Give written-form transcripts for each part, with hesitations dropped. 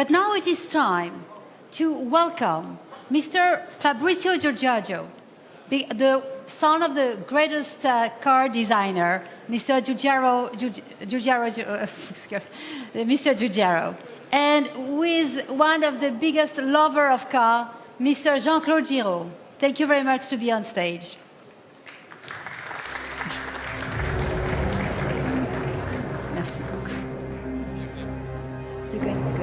But now it is time to welcome Mr. Fabrizio Giugiaro, the son of the greatest car designer, Mr. Mr. Giugiaro, and who is one of the biggest lover of car, Mr. Jean-Claude Girot. Thank you very much to be on stage. Merci beaucoup. You're going to go.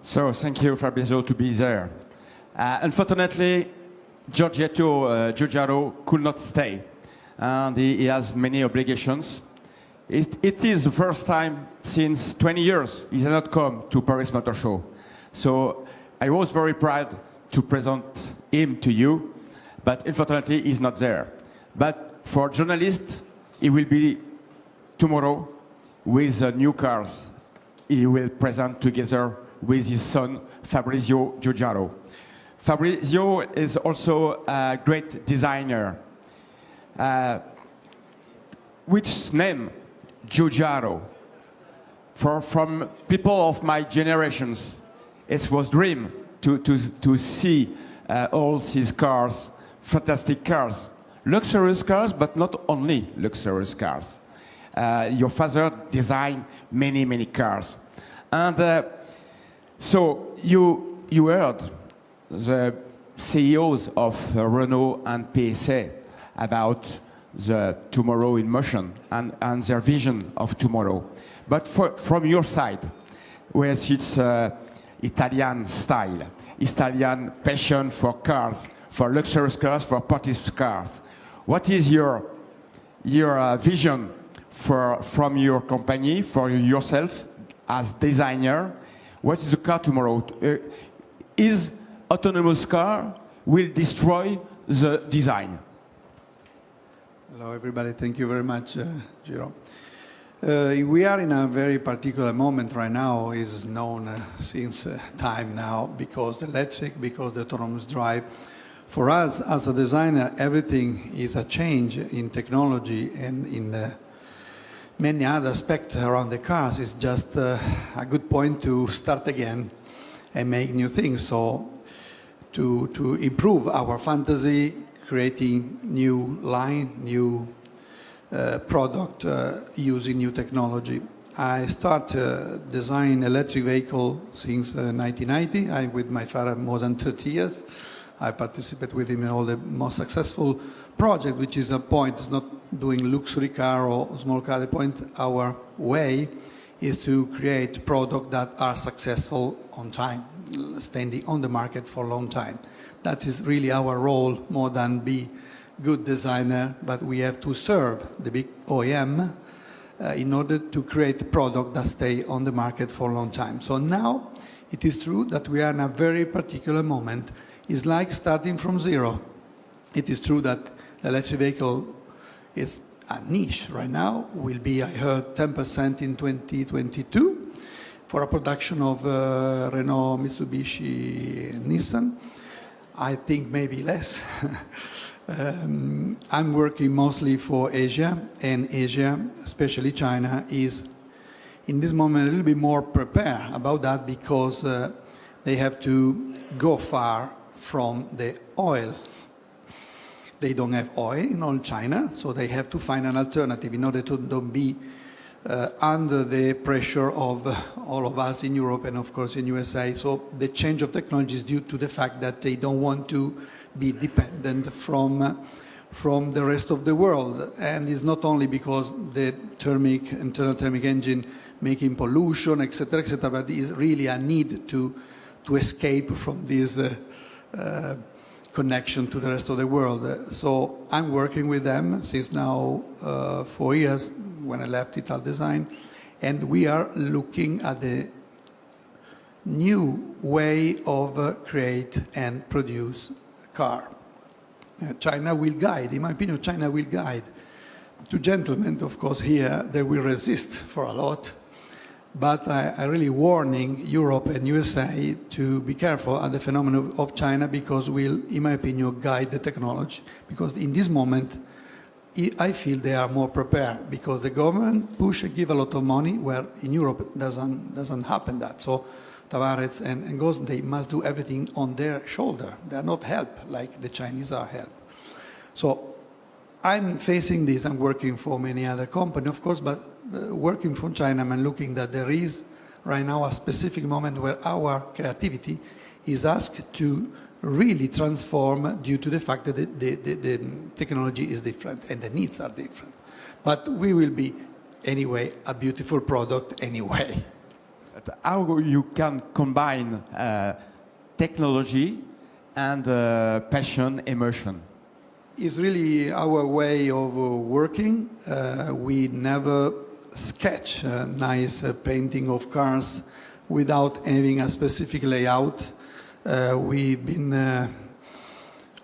So thank you, Fabrizio, to be there. Unfortunately, Giugiaro could not stay, and he has many obligations. It is the first time since 20 years he has not come to Paris Motor Show. So I was very proud to present him to you, but unfortunately he's not there. But for journalists, he will be tomorrow with new cars. He will present together with his son, Fabrizio Giugiaro. Fabrizio is also a great designer. Which name? Giugiaro. From people of my generations, it was dream to see all these cars, fantastic cars. Luxurious cars, but not only luxurious cars. Your father designed many, many cars. And so you heard the CEOs of Renault and PSA about the tomorrow in motion and their vision of tomorrow. But from your side, where it's Italian style, Italian passion for cars, for luxurious cars, for party cars, what is your vision from your company, for yourself as designer? What is the car tomorrow? Is autonomous car will destroy the design? Hello, everybody. Thank you very much, Girot. We are in a very particular moment right now. Is known since time now because electric, because the autonomous drive. For us, as a designer, everything is a change in technology and in many other aspects around the cars. Is just a good point to start again and make new things. So to improve our fantasy, creating new line, new product using new technology. I start design electric vehicle since 1990. I'm with my father more than 30 years. I participate with him in all the most successful project, which is a point. It's not doing luxury car or small car. The point, our way is to create products that are successful on time, standing on the market for a long time. That is really our role, more than be good designer, but we have to serve the big OEM in order to create a product that stay on the market for a long time. So now it is true that we are in a very particular moment. It's like starting from zero. It is true that the electric vehicle is a niche right now, will be, I heard, 10% in 2022. for a production of Renault, Mitsubishi, Nissan. I think maybe less. I'm working mostly for Asia, and Asia, especially China, is in this moment a little bit more prepared about that because they have to go far from the oil. They don't have oil in all China, so they have to find an alternative in order to don't be under the pressure of all of us in Europe and of course in USA. So the change of technology is due to the fact that they don't want to be dependent from the rest of the world. And it's not only because the internal thermic engine making pollution, etc., but it's really a need to escape from this connection to the rest of the world. So I'm working with them since now 4 years when I left Ital Design, and we are looking at the new way of create and produce a car. China will guide, in my opinion, China will guide. To gentlemen, of course, here, they will resist for a lot. But I really warning Europe and USA to be careful at the phenomenon of China because will, in my opinion, guide the technology. Because in this moment, I feel they are more prepared because the government push and give a lot of money where in Europe doesn't happen that. So Tavares and Goes, they must do everything on their shoulder. They are not help like the Chinese are help. So I'm facing this. I'm working for many other companies, of course, but working for China, I'm looking that there is right now a specific moment where our creativity is asked to really transform due to the fact that the technology is different and the needs are different. But we will be, anyway, a beautiful product anyway. But how you can combine technology and passion, emotion? It's really our way of working. We never sketch a nice painting of cars without having a specific layout. We've been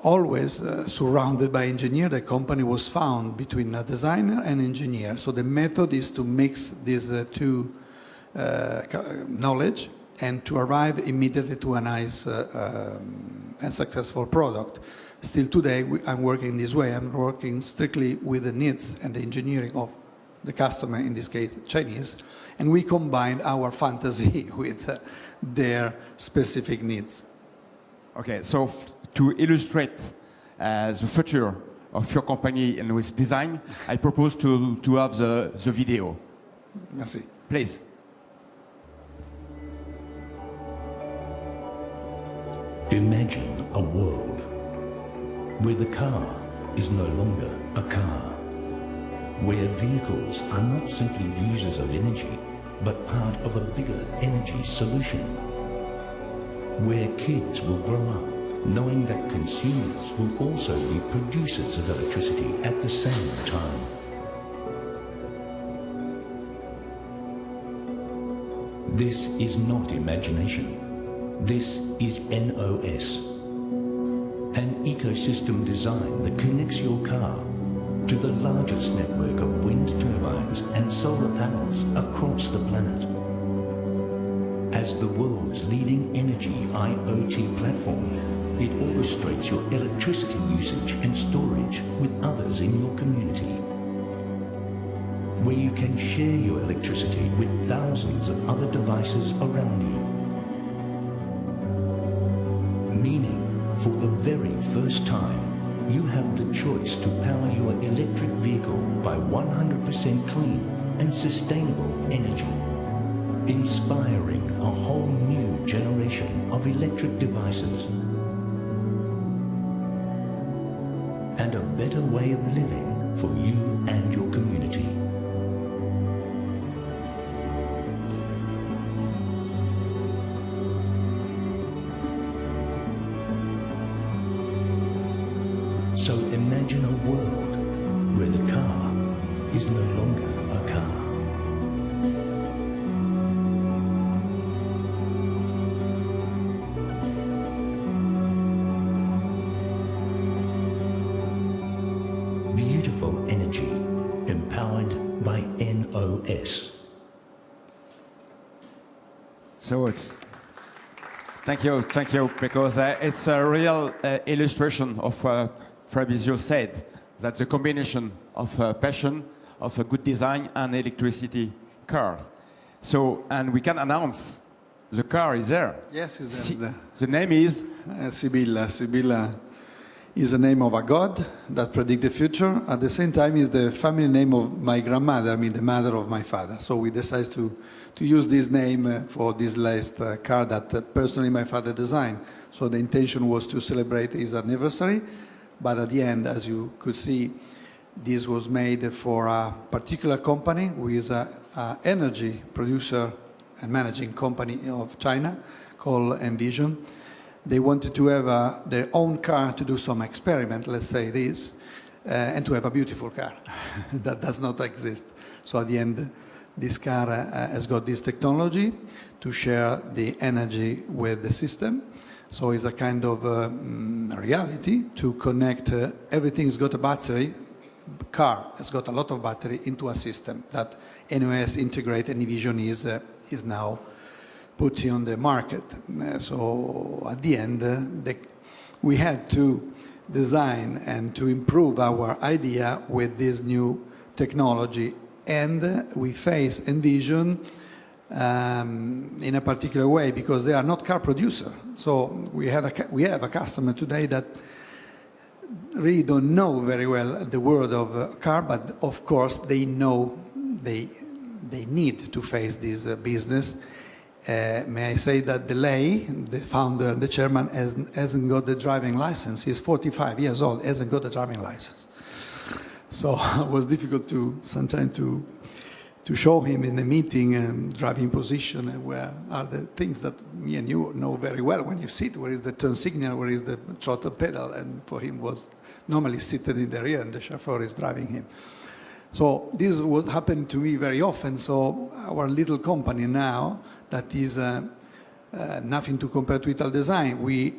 always surrounded by engineers. The company was found between a designer and engineer. So the method is to mix these two knowledge and to arrive immediately to a nice and successful product. Still today, I'm working this way. I'm working strictly with the needs and the engineering of the customer, in this case, Chinese, and we combine our fantasy with their specific needs. Okay, so to illustrate the future of your company and with design, I propose to have the video. Merci. Please. Imagine a world where the car is no longer a car, where vehicles are not simply users of energy, but part of a bigger energy solution, where kids will grow up knowing that consumers will also be producers of electricity at the same time. This is not imagination. This is NOS. An ecosystem design that connects your car to the largest network of wind turbines and solar panels across the planet. As the world's leading energy IoT platform, it orchestrates your electricity usage and storage with others in your community, where you can share your electricity with thousands of other devices around you. Meaning, for the very first time, you have the choice to power your electric vehicle by 100% clean and sustainable energy, inspiring a whole new generation of electric devices and a better way of living for you and your community. So imagine a world where the car is no longer a car. Beautiful energy empowered by NOS. So it's thank you, because it's a real illustration of what Fabrizio said, that the combination of passion, of a good design and electricity cars. So, and we can announce the car is there. Yes, it's there. The name is? Sibilla. Sibilla is the name of a god that predicts the future. At the same time, is the family name of my grandmother, I mean the mother of my father. So we decided to use this name for this last car that personally my father designed. So the intention was to celebrate his anniversary, but at the end, as you could see, this was made for a particular company who is an energy producer and managing company of China called Envision. They wanted to have their own car to do some experiment, let's say this, and to have a beautiful car that does not exist. So at the end, this car has got this technology to share the energy with the system. So it's a kind of reality to connect everything's got a battery, car has got a lot of battery into a system that NOS Integrate and Envision is now putting on the market. So at the end, we had to design and to improve our idea with this new technology, and we face Envision in a particular way because they are not car producer. So we have a customer today that really don't know very well the world of car, but of course they know they need to face this business. May I say that Delay, the founder, the chairman, hasn't got the driving license. He's 45 years old, hasn't got a driving license. So it was difficult sometimes to show him in the meeting and driving position and where are the things that me and you know very well. When you sit, where is the turn signal, where is the throttle pedal, and for him was normally sitting in the rear and the chauffeur is driving him. So this was happened to me very often. So our little company now, that is nothing to compare to Ital Design, we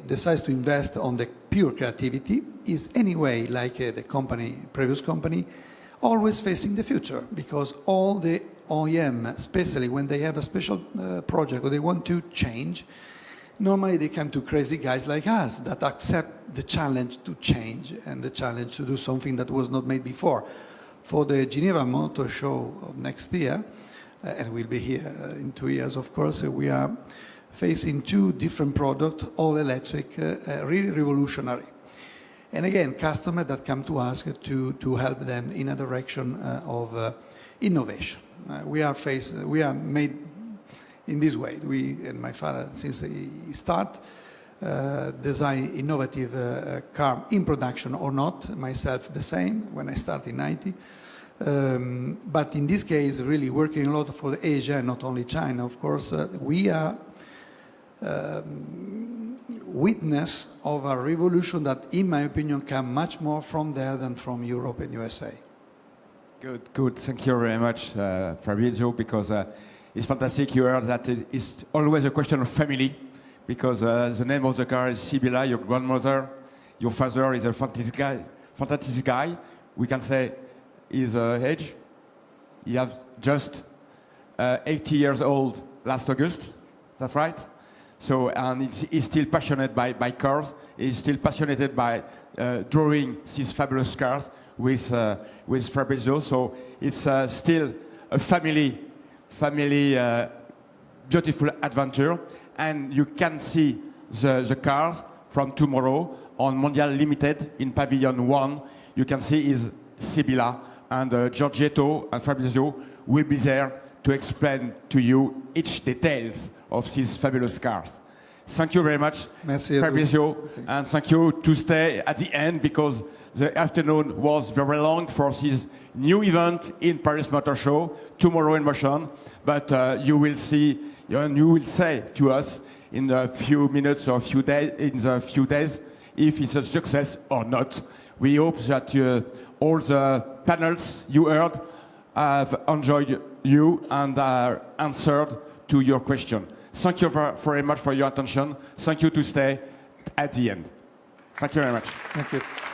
decided to invest on the pure creativity, is anyway like the previous company, always facing the future, because all the OEM, especially when they have a special project or they want to change, normally they come to crazy guys like us that accept the challenge to change and the challenge to do something that was not made before. For the Geneva Motor Show of next year, and we'll be here in 2 years, of course, we are facing 2 different products, all electric, really revolutionary. And again, customers that come to us to help them in a direction of innovation. We are made in this way. And my father, since he started, design innovative car in production or not, myself the same when I started in 90. But in this case, really working a lot for Asia and not only China, of course, we are witness of a revolution that, in my opinion, come much more from there than from Europe and USA. Good. Thank you very much, Fabrizio, because it's fantastic. You heard that it's always a question of family, because the name of the car is Sibilla, your grandmother, your father is a fantastic guy. We can say his age. He has just 80 years old last August. That's right. So, and he's still passionate by cars. He's still passionate by drawing these fabulous cars with Fabrizio. So it's still a family beautiful adventure. And you can see the cars from tomorrow on Mondial Limited in Pavilion 1. You can see is Sibilla, and Giorgetto and Fabrizio will be there to explain to you each details of these fabulous cars. Thank you very much, Merci Fabrizio, and thank you to stay at the end, because the afternoon was very long for this new event in Paris Motor Show, Tomorrow in Motion. But you will see, and you will say to us in a few minutes or few days, if it's a success or not. We hope that all the panels you heard have enjoyed you and answered to your question. Thank you very much for your attention. Thank you to stay at the end. Thank you very much. Thank you.